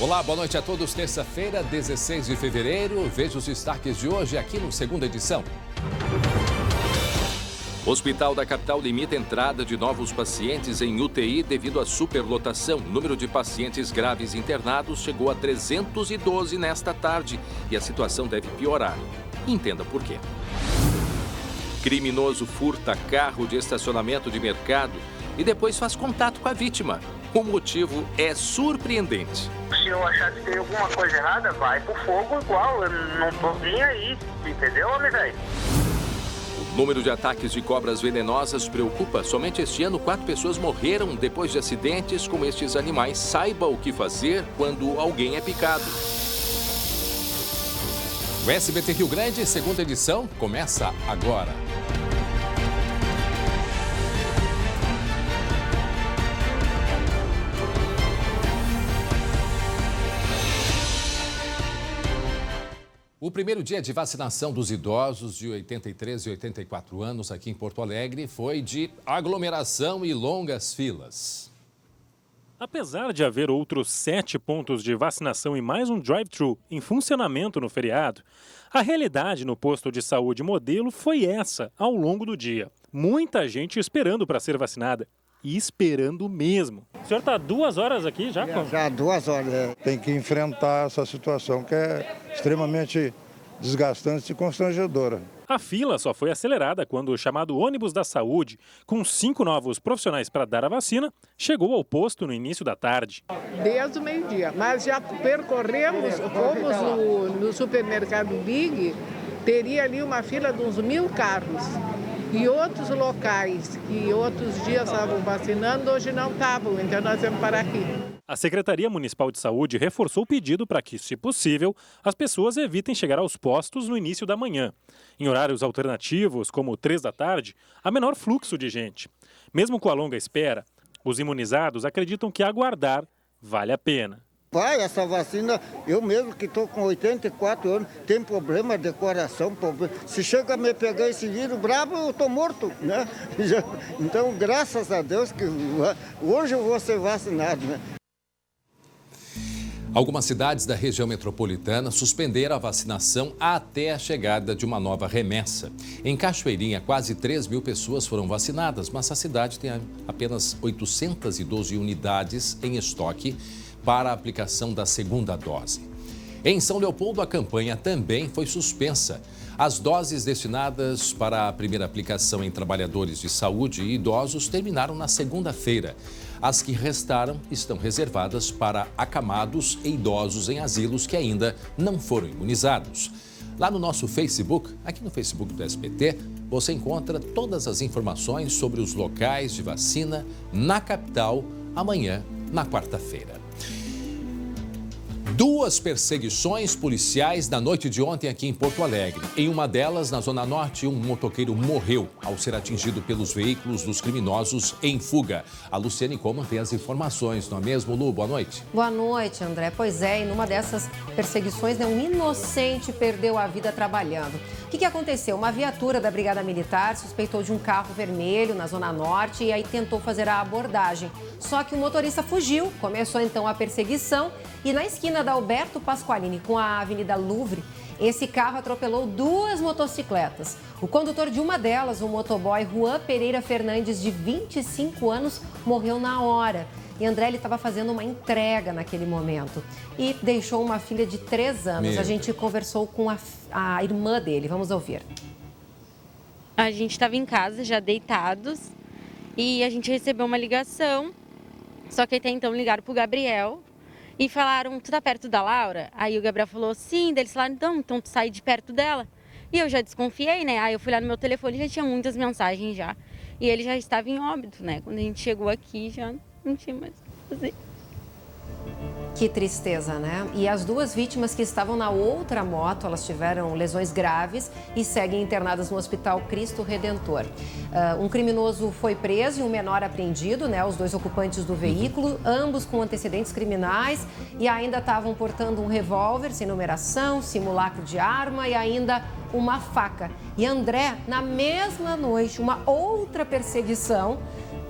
Olá, boa noite a todos. Terça-feira, 16 de fevereiro. Veja os destaques de hoje aqui no Segunda Edição. O Hospital da capital limita a entrada de novos pacientes em UTI devido à superlotação. O número de pacientes graves internados chegou a 312 nesta tarde e a situação deve piorar. Entenda por quê. Criminoso furta carro de estacionamento de mercado e depois faz contato com a vítima. O motivo é surpreendente. Se eu achar que tem alguma coisa errada, vai pro fogo igual. Eu não tô nem aí, entendeu, homem velho? O número de ataques de cobras venenosas preocupa. Somente este ano, 4 pessoas morreram depois de acidentes com estes animais. Saiba o que fazer quando alguém é picado. O SBT Rio Grande, segunda edição, começa agora. O primeiro dia de vacinação dos idosos de 83 e 84 anos aqui em Porto Alegre foi de aglomeração e longas filas. Apesar de haver outros 7 pontos de vacinação e mais um drive-thru em funcionamento no feriado, a realidade no posto de saúde modelo foi essa ao longo do dia. Muita gente esperando para ser vacinada. E esperando mesmo. O senhor está 2 horas aqui já? Já 2 horas. Tem que enfrentar essa situação que é extremamente desgastante e constrangedora. A fila só foi acelerada quando o chamado ônibus da saúde, com 5 novos profissionais para dar a vacina, chegou ao posto no início da tarde. Desde o meio-dia, mas já percorremos, fomos no supermercado Big, teria ali uma fila de uns 1.000 carros. E outros locais que outros dias estavam vacinando, hoje não estavam, então nós vamos parar aqui. A Secretaria Municipal de Saúde reforçou o pedido para que, se possível, as pessoas evitem chegar aos postos no início da manhã. Em horários alternativos, como 3 da tarde, há menor fluxo de gente. Mesmo com a longa espera, os imunizados acreditam que aguardar vale a pena. Vai, essa vacina, eu mesmo que estou com 84 anos, tem problema de coração, se chega a me pegar esse vírus bravo, eu estou morto, né? Então, graças a Deus que hoje eu vou ser vacinado, né? Algumas cidades da região metropolitana suspenderam a vacinação até a chegada de uma nova remessa. Em Cachoeirinha, quase 3.000 pessoas foram vacinadas, mas a cidade tem apenas 812 unidades em estoque para a aplicação da segunda dose. Em São Leopoldo, a campanha também foi suspensa. As doses destinadas para a primeira aplicação em trabalhadores de saúde e idosos terminaram na segunda-feira. As que restaram estão reservadas para acamados e idosos em asilos que ainda não foram imunizados. Lá no nosso Facebook, aqui no Facebook do SBT, você encontra todas as informações sobre os locais de vacina na capital amanhã, na quarta-feira. 2 perseguições policiais na noite de ontem aqui em Porto Alegre. Em uma delas, na Zona Norte, um motoqueiro morreu ao ser atingido pelos veículos dos criminosos em fuga. A Luciane Coman tem as informações, não é mesmo, Lu? Boa noite. Boa noite, André. Pois é, e numa dessas perseguições, um inocente perdeu a vida trabalhando. O que aconteceu? Uma viatura da Brigada Militar suspeitou de um carro vermelho na Zona Norte e aí tentou fazer a abordagem. Só que o motorista fugiu, começou então a perseguição e na esquina da Alberto Pasqualini com a Avenida Louvre, esse carro atropelou 2 motocicletas. O condutor de uma delas, o motoboy Juan Pereira Fernandes, de 25 anos, morreu na hora. E André, ele estava fazendo uma entrega naquele momento e deixou uma filha de 3 anos. A gente conversou com a irmã dele. Vamos ouvir. A gente estava em casa, já deitados, e a gente recebeu uma ligação. Só que até então ligaram para o Gabriel e falaram, tu tá perto da Laura? Aí o Gabriel falou, sim. Daí eles falaram, então tu sai de perto dela. E eu já desconfiei, né? Aí eu fui lá no meu telefone, já tinha muitas mensagens já. E ele já estava em óbito, né? Quando a gente chegou aqui, já não tinha mais o que fazer. Que tristeza, né? E as 2 vítimas que estavam na outra moto, elas tiveram lesões graves e seguem internadas no Hospital Cristo Redentor. Um criminoso foi preso e um menor apreendido, né? Os 2 ocupantes do veículo, ambos com antecedentes criminais e ainda estavam portando um revólver sem numeração, simulacro de arma e ainda uma faca. E André, na mesma noite, uma outra perseguição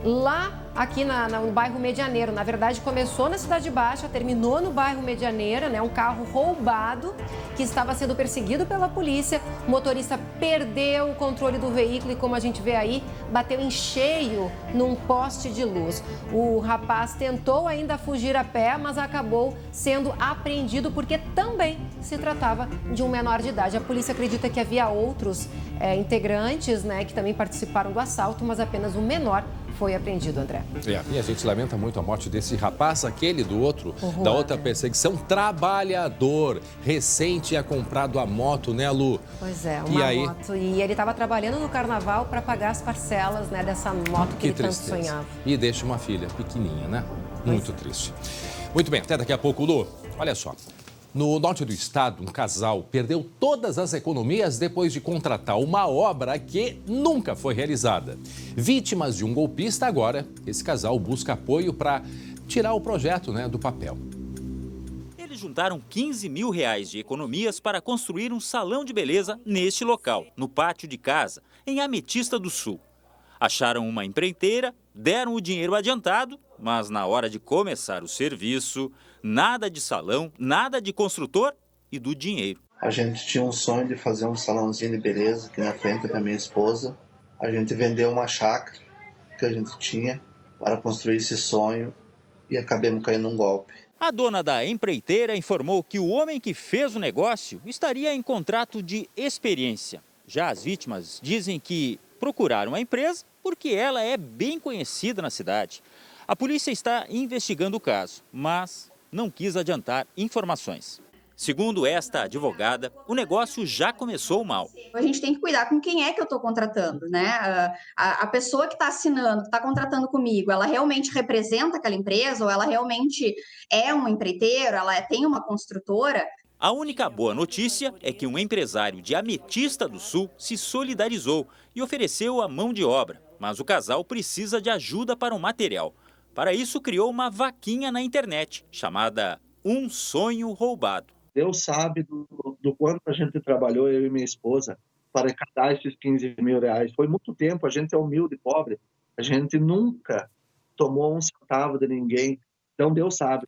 lá aqui no bairro Medianeiro. Na verdade, começou na Cidade Baixa, terminou no bairro Medianeira, né? Um carro roubado que estava sendo perseguido pela polícia. O motorista perdeu o controle do veículo e, como a gente vê aí, bateu em cheio num poste de luz. O rapaz tentou ainda fugir a pé, mas acabou sendo apreendido porque também se tratava de um menor de idade. A polícia acredita que havia outros integrantes, né, que também participaram do assalto, mas apenas um menor foi apreendido, André. E a gente lamenta muito a morte desse rapaz, aquele do outro, da outra perseguição, trabalhador, recém tinha comprado a moto, né, Lu? Pois é, uma moto. E ele estava trabalhando no carnaval para pagar as parcelas, né, dessa moto que ele tanto sonhava. E deixa uma filha pequenininha, né? Muito triste. Muito bem, até daqui a pouco, Lu. Olha só. No norte do estado, um casal perdeu todas as economias depois de contratar uma obra que nunca foi realizada. Vítimas de um golpista, agora, esse casal busca apoio para tirar o projeto, né, do papel. Eles juntaram 15 mil reais de economias para construir um salão de beleza neste local, no pátio de casa, em Ametista do Sul. Acharam uma empreiteira, deram o dinheiro adiantado, mas na hora de começar o serviço, nada de salão, nada de construtor e do dinheiro. A gente tinha um sonho de fazer um salãozinho de beleza aqui na frente da minha esposa. A gente vendeu uma chácara que a gente tinha para construir esse sonho e acabamos caindo num golpe. A dona da empreiteira informou que o homem que fez o negócio estaria em contrato de experiência. Já as vítimas dizem que procuraram a empresa porque ela é bem conhecida na cidade. A polícia está investigando o caso, mas não quis adiantar informações. Segundo esta advogada, o negócio já começou mal. A gente tem que cuidar com quem é que eu estou contratando, né? A pessoa que está assinando, que está contratando comigo, ela realmente representa aquela empresa ou ela realmente é um empreiteiro, ela tem uma construtora? A única boa notícia é que um empresário de Ametista do Sul se solidarizou e ofereceu a mão de obra, mas o casal precisa de ajuda para o material. Para isso, criou uma vaquinha na internet, chamada Um Sonho Roubado. Deus sabe do quanto a gente trabalhou, eu e minha esposa, para arrecadar esses 15 mil reais. Foi muito tempo, a gente é humilde, pobre. A gente nunca tomou um centavo de ninguém. Então, Deus sabe.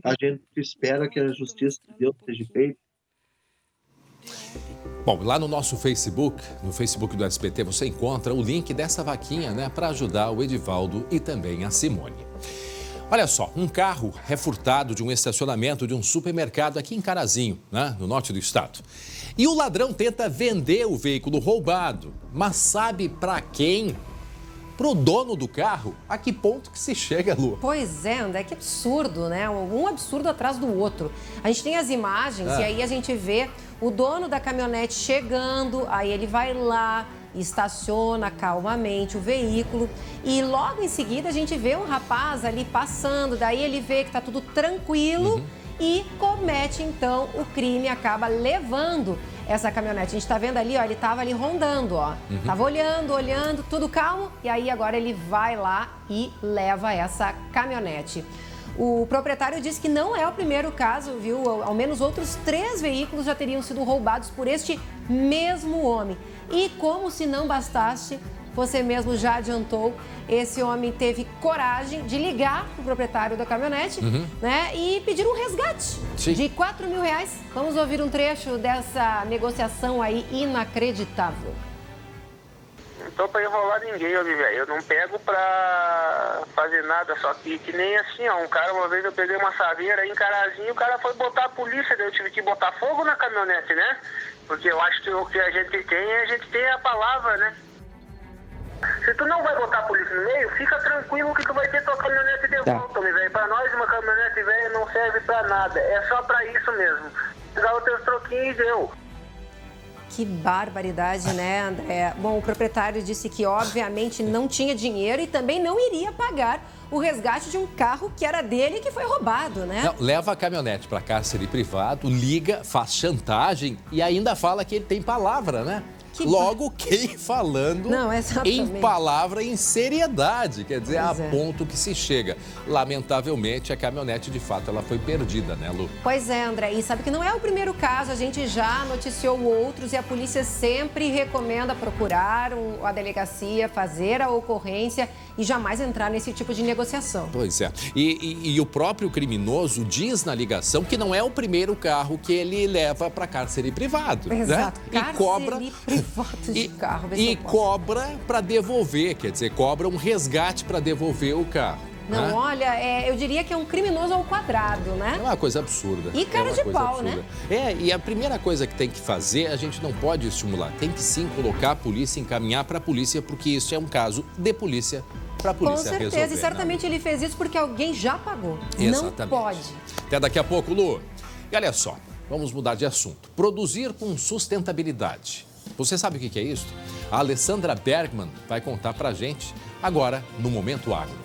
A gente espera que a justiça de Deus seja feita. Bom, lá no nosso Facebook, no Facebook do SBT, você encontra o link dessa vaquinha, né, para ajudar o Edivaldo e também a Simone. Olha só, um carro é furtado de um estacionamento de um supermercado aqui em Carazinho, né, no norte do estado. E o ladrão tenta vender o veículo roubado, mas sabe para quem? Pro dono do carro. A que ponto que se chega, Lu? Pois é, André, que absurdo, né? Um absurdo atrás do outro. A gente tem as imagens e aí a gente vê o dono da caminhonete chegando, aí ele vai lá, estaciona calmamente o veículo e logo em seguida a gente vê um rapaz ali passando, daí ele vê que tá tudo tranquilo e comete então o crime, acaba levando essa caminhonete. A gente tá vendo ali, ó, ele tava ali rondando, ó. Tava olhando, tudo calmo. E aí agora ele vai lá e leva essa caminhonete. O proprietário disse que não é o primeiro caso, viu? Ao menos outros 3 veículos já teriam sido roubados por este mesmo homem. E como se não bastasse, você mesmo já adiantou, esse homem teve coragem de ligar para o proprietário da caminhonete, né, e pedir um resgate de 4 mil reais. Vamos ouvir um trecho dessa negociação aí inacreditável. Não tô pra enrolar ninguém, Olivia. Eu não pego pra fazer nada, só que nem assim, ó. Um cara, uma vez eu peguei uma saveira aí em Carazinho, o cara foi botar a polícia, daí eu tive que botar fogo na caminhonete, né? Porque eu acho que o que a gente tem a palavra, né? Se tu não vai botar a polícia no meio, fica tranquilo que tu vai ter tua caminhonete de volta, velho. Pra nós, uma caminhonete velha não serve pra nada. É só pra isso mesmo. Pegar os teus troquinhos e deu. Que barbaridade, né, André? Bom, o proprietário disse que, obviamente, não tinha dinheiro e também não iria pagar o resgate de um carro que era dele e que foi roubado, né? Não, leva a caminhonete para cárcere privado, liga, faz chantagem e ainda fala que ele tem palavra, né? Logo, quem falando em palavra, em seriedade, quer dizer, ponto que se chega. Lamentavelmente, a caminhonete, de fato, ela foi perdida, né, Lu? Pois é, André, e sabe que não é o primeiro caso, a gente já noticiou outros e a polícia sempre recomenda procurar a delegacia, fazer a ocorrência e jamais entrar nesse tipo de negociação. Pois é, e o próprio criminoso diz na ligação que não é o primeiro carro que ele leva para cárcere privado. Exato, né? E cobra de carro. E cobra para devolver, quer dizer, cobra um resgate para devolver o carro. Não, né? Olha, eu diria que é um criminoso ao quadrado, né? É uma coisa absurda. E cara de pau, né? E a primeira coisa que tem que fazer, a gente não pode estimular. Tem que sim colocar a polícia, encaminhar para a polícia, porque isso é um caso de polícia, para a polícia resolver. Com certeza, e certamente ele fez isso porque alguém já pagou. Exatamente. Não pode. Até daqui a pouco, Lu. E olha só, vamos mudar de assunto. Produzir com sustentabilidade. Você sabe o que é isso? A Alessandra Bergman vai contar pra gente agora no Momento Agro.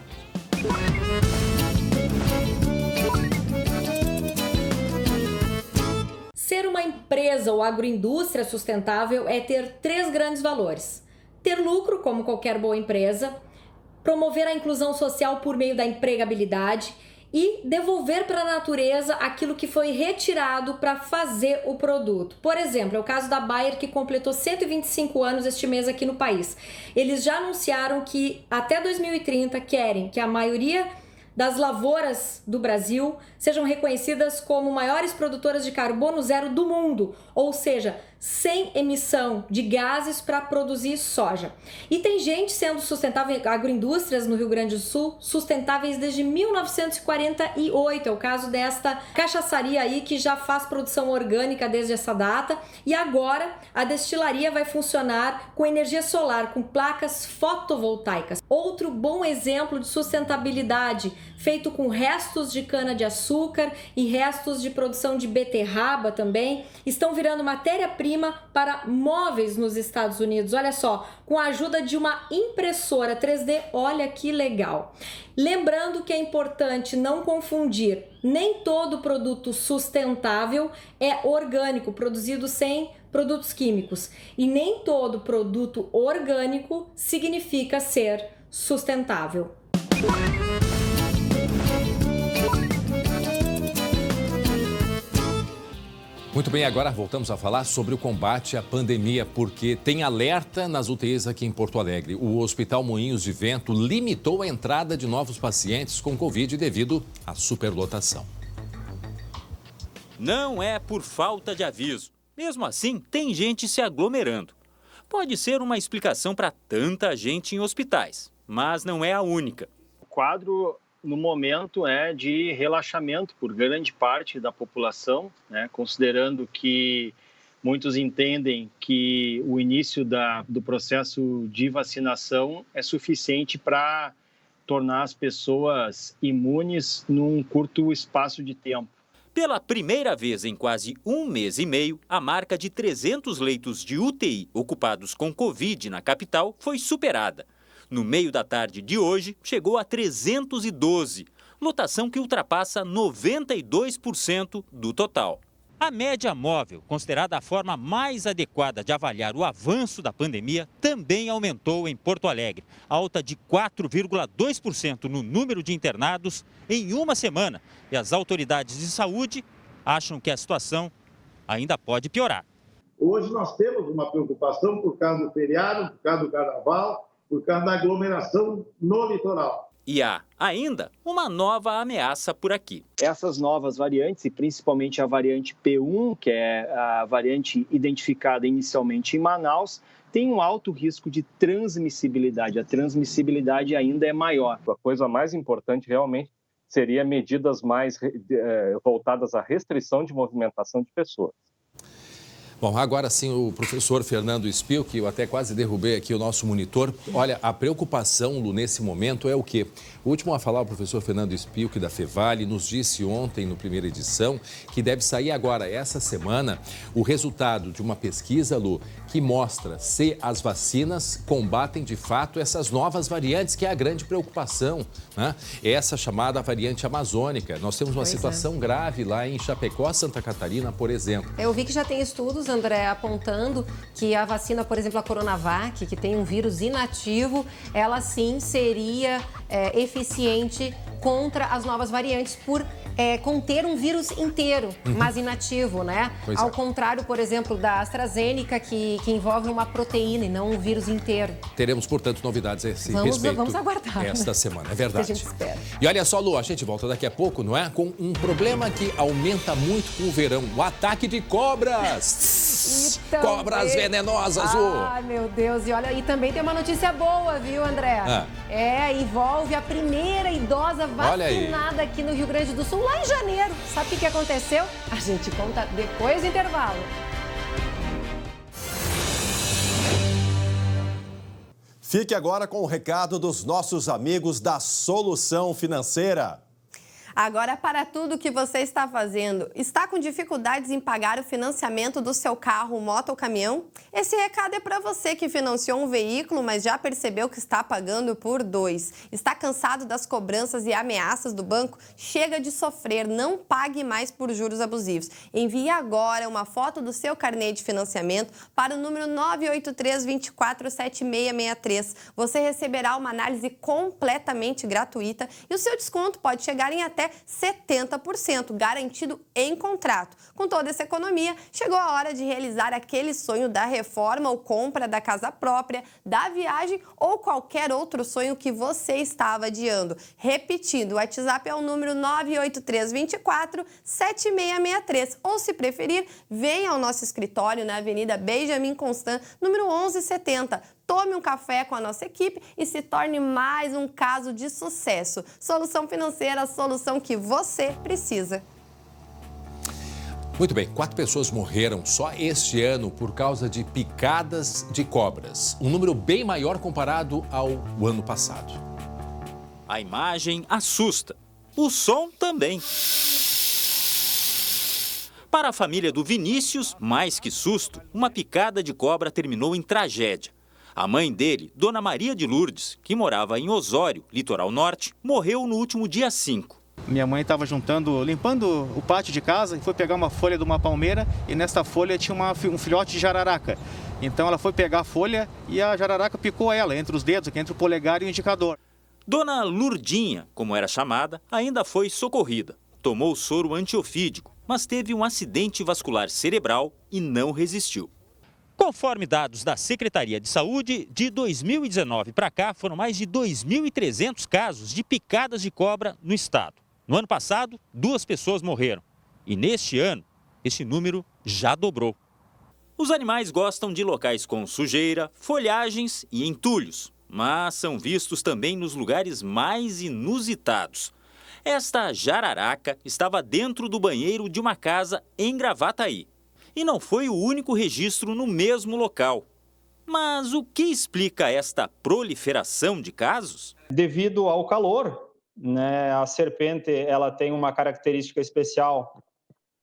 Ser uma empresa ou agroindústria sustentável é ter 3 grandes valores. Ter lucro, como qualquer boa empresa, promover a inclusão social por meio da empregabilidade e devolver para a natureza aquilo que foi retirado para fazer o produto. Por exemplo, é o caso da Bayer, que completou 125 anos este mês aqui no país. Eles já anunciaram que até 2030 querem que a maioria das lavouras do Brasil sejam reconhecidas como maiores produtoras de carbono zero do mundo, ou seja, sem emissão de gases para produzir soja. E tem gente sendo sustentável, agroindústrias no Rio Grande do Sul, sustentáveis desde 1948. É o caso desta cachaçaria aí que já faz produção orgânica desde essa data. E agora a destilaria vai funcionar com energia solar, com placas fotovoltaicas. Outro bom exemplo de sustentabilidade, feito com restos de cana-de-açúcar e restos de produção de beterraba também, estão virando matéria-prima para móveis nos Estados Unidos. Olha só, com a ajuda de uma impressora 3D, olha que legal. Lembrando que é importante não confundir, nem todo produto sustentável é orgânico, produzido sem produtos químicos, e nem todo produto orgânico significa ser sustentável. Muito bem, agora voltamos a falar sobre o combate à pandemia, porque tem alerta nas UTIs aqui em Porto Alegre. O Hospital Moinhos de Vento limitou a entrada de novos pacientes com Covid devido à superlotação. Não é por falta de aviso. Mesmo assim, tem gente se aglomerando. Pode ser uma explicação para tanta gente em hospitais, mas não é a única. O quadro, no momento, é de relaxamento por grande parte da população, né? Considerando que muitos entendem que o início do processo de vacinação é suficiente para tornar as pessoas imunes num curto espaço de tempo. Pela primeira vez em quase 1 mês e meio, a marca de 300 leitos de UTI ocupados com Covid na capital foi superada. No meio da tarde de hoje, chegou a 312, lotação que ultrapassa 92% do total. A média móvel, considerada a forma mais adequada de avaliar o avanço da pandemia, também aumentou em Porto Alegre, alta de 4,2% no número de internados em uma semana. E as autoridades de saúde acham que a situação ainda pode piorar. Hoje nós temos uma preocupação por causa do feriado, por causa do carnaval, por causa da aglomeração no litoral. E há ainda uma nova ameaça por aqui. Essas novas variantes, e principalmente a variante P1, que é a variante identificada inicialmente em Manaus, tem um alto risco de transmissibilidade. A transmissibilidade ainda é maior. A coisa mais importante realmente seria medidas mais voltadas à restrição de movimentação de pessoas. Bom, agora sim o professor Fernando Spilk, eu até quase derrubei aqui o nosso monitor. Olha, a preocupação, Lu, nesse momento é o quê? O último a falar, o professor Fernando Spilk, da Fevale, nos disse ontem, no primeira edição, que deve sair agora, essa semana, o resultado de uma pesquisa, Lu, que mostra se as vacinas combatem de fato essas novas variantes, que é a grande preocupação, né? Essa chamada variante amazônica. Nós temos uma situação grave lá em Chapecó, Santa Catarina, por exemplo. Eu vi que já tem estudos André, apontando que a vacina, por exemplo, a Coronavac, que tem um vírus inativo, ela sim seria eficiente contra as novas variantes por conter um vírus inteiro, mas inativo, né? Ao contrário, por exemplo, da AstraZeneca, que envolve uma proteína e não um vírus inteiro. Teremos, portanto, novidades a esse respeito. Vamos aguardar. Esta semana, é verdade. Que a gente espera. E olha só, Lu, a gente volta daqui a pouco, não é? Com um problema que aumenta muito com o verão, o ataque de cobras. Cobras venenosas, Lu. Ai, meu Deus. E olha, e também tem uma notícia boa, viu, André? Envolve a primeira idosa vacinada aqui no Rio Grande do Sul, lá em janeiro. Sabe o que aconteceu? A gente conta depois do intervalo. Fique agora com o recado dos nossos amigos da Solução Financeira. Agora, para tudo que você está fazendo, está com dificuldades em pagar o financiamento do seu carro, moto ou caminhão? Esse recado é para você que financiou um veículo, mas já percebeu que está pagando por 2. Está cansado das cobranças e ameaças do banco? Chega de sofrer, não pague mais por juros abusivos. Envie agora uma foto do seu carnê de financiamento para o número 983-247663. Você receberá uma análise completamente gratuita e o seu desconto pode chegar em até 70%, garantido em contrato. Com toda essa economia, chegou a hora de realizar aquele sonho da reforma ou compra da casa própria, da viagem ou qualquer outro sonho que você estava adiando. Repetindo, o WhatsApp é o número 983-24-7663. Ou, se preferir, venha ao nosso escritório na Avenida Benjamin Constant, número 1170. Tome um café com a nossa equipe e se torne mais um caso de sucesso. Solução Financeira, a solução que você precisa. Muito bem, 4 pessoas morreram só este ano por causa de picadas de cobras. Um número bem maior comparado ao ano passado. A imagem assusta. O som também. Para a família do Vinícius, mais que susto, uma picada de cobra terminou em tragédia. A mãe dele, Dona Maria de Lourdes, que morava em Osório, litoral norte, morreu no último dia 5. Minha mãe estava limpando o pátio de casa e foi pegar uma folha de uma palmeira e nessa folha tinha um filhote de jararaca. Então ela foi pegar a folha e a jararaca picou ela, entre os dedos, entre o polegar e o indicador. Dona Lourdinha, como era chamada, ainda foi socorrida. Tomou soro antiofídico, mas teve um acidente vascular cerebral e não resistiu. Conforme dados da Secretaria de Saúde, de 2019 para cá foram mais de 2.300 casos de picadas de cobra no estado. No ano passado, 2 pessoas morreram. E neste ano, esse número já dobrou. Os animais gostam de locais com sujeira, folhagens e entulhos, mas são vistos também nos lugares mais inusitados. Esta jararaca estava dentro do banheiro de uma casa em Gravataí. E não foi o único registro no mesmo local. Mas o que explica esta proliferação de casos? Devido ao calor, né, a serpente ela tem uma característica especial,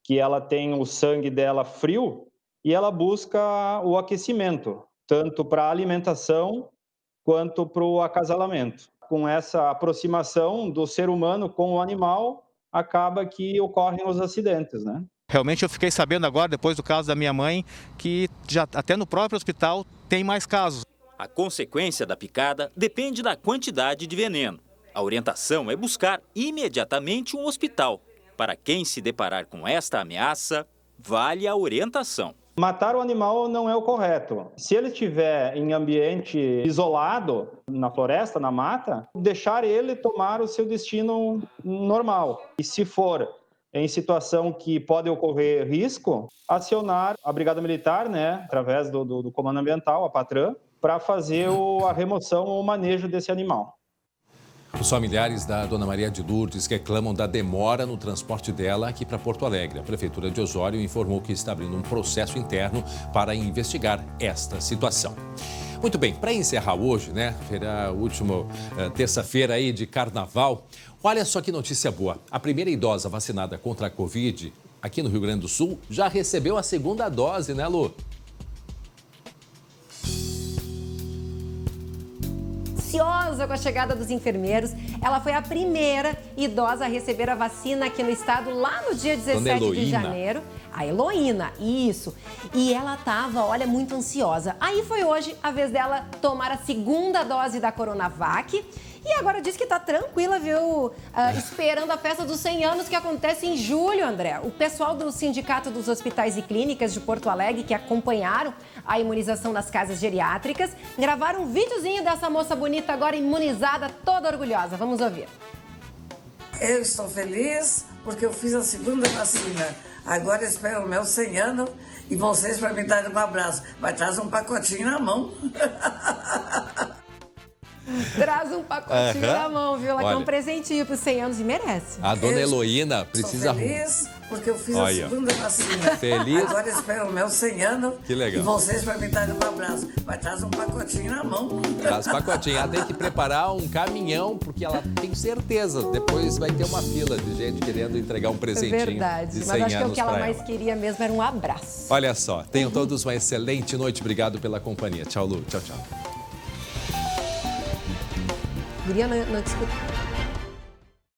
que ela tem o sangue dela frio e ela busca o aquecimento, tanto para a alimentação quanto para o acasalamento. Com essa aproximação do ser humano com o animal, acaba que ocorrem os acidentes, né? Realmente eu fiquei sabendo agora, depois do caso da minha mãe, que já até no próprio hospital tem mais casos. A consequência da picada depende da quantidade de veneno. A orientação é buscar imediatamente um hospital. Para quem se deparar com esta ameaça, vale a orientação. Matar o animal não é o correto. Se ele estiver em ambiente isolado, na floresta, na mata, deixar ele tomar o seu destino normal. E se for em situação que pode ocorrer risco, acionar a Brigada Militar, né, através do Comando Ambiental, a Patran, para fazer a remoção ou o manejo desse animal. Os familiares da Dona Maria de Lourdes reclamam da demora no transporte dela aqui para Porto Alegre. A Prefeitura de Osório informou que está abrindo um processo interno para investigar esta situação. Muito bem, para encerrar hoje, né, será a última terça-feira aí de carnaval. Olha só que notícia boa. A primeira idosa vacinada contra a Covid aqui no Rio Grande do Sul já recebeu a segunda dose, né, Lu? Ansiosa com a chegada dos enfermeiros, ela foi a primeira idosa a receber a vacina aqui no estado lá no dia 17 de janeiro. A Heloína, isso. E ela tava, olha, muito ansiosa. Aí foi hoje a vez dela tomar a segunda dose da Coronavac. E agora diz que tá tranquila, viu? Esperando a festa dos 100 anos que acontece em julho, André. O pessoal do Sindicato dos Hospitais e Clínicas de Porto Alegre, que acompanharam a imunização nas casas geriátricas, gravaram um videozinho dessa moça bonita agora imunizada, toda orgulhosa. Vamos ouvir. Eu estou feliz porque eu fiz a segunda vacina. Agora espero o meu 100 anos e vocês para me darem um abraço. Vai trazer um pacotinho na mão. Traz um pacotinho na mão, viu? Ela quer um presentinho para os 100 anos e merece. A dona Heloína precisa... Estou feliz porque eu fiz a segunda vacina. Feliz? Agora espero o meu 100 anos. Que legal. E vocês para me darem um abraço. Vai trazer um pacotinho na mão. Traz pacotinho. Ela tem que preparar um caminhão, porque ela tem certeza. Depois vai ter uma fila de gente querendo entregar um presentinho. Verdade. De 100 Mas acho que o anos que ela pra mais queria mesmo era um abraço. Olha só, tenham todos uma excelente noite. Obrigado pela companhia. Tchau, Lu. Tchau, tchau. Guria, não te escuto.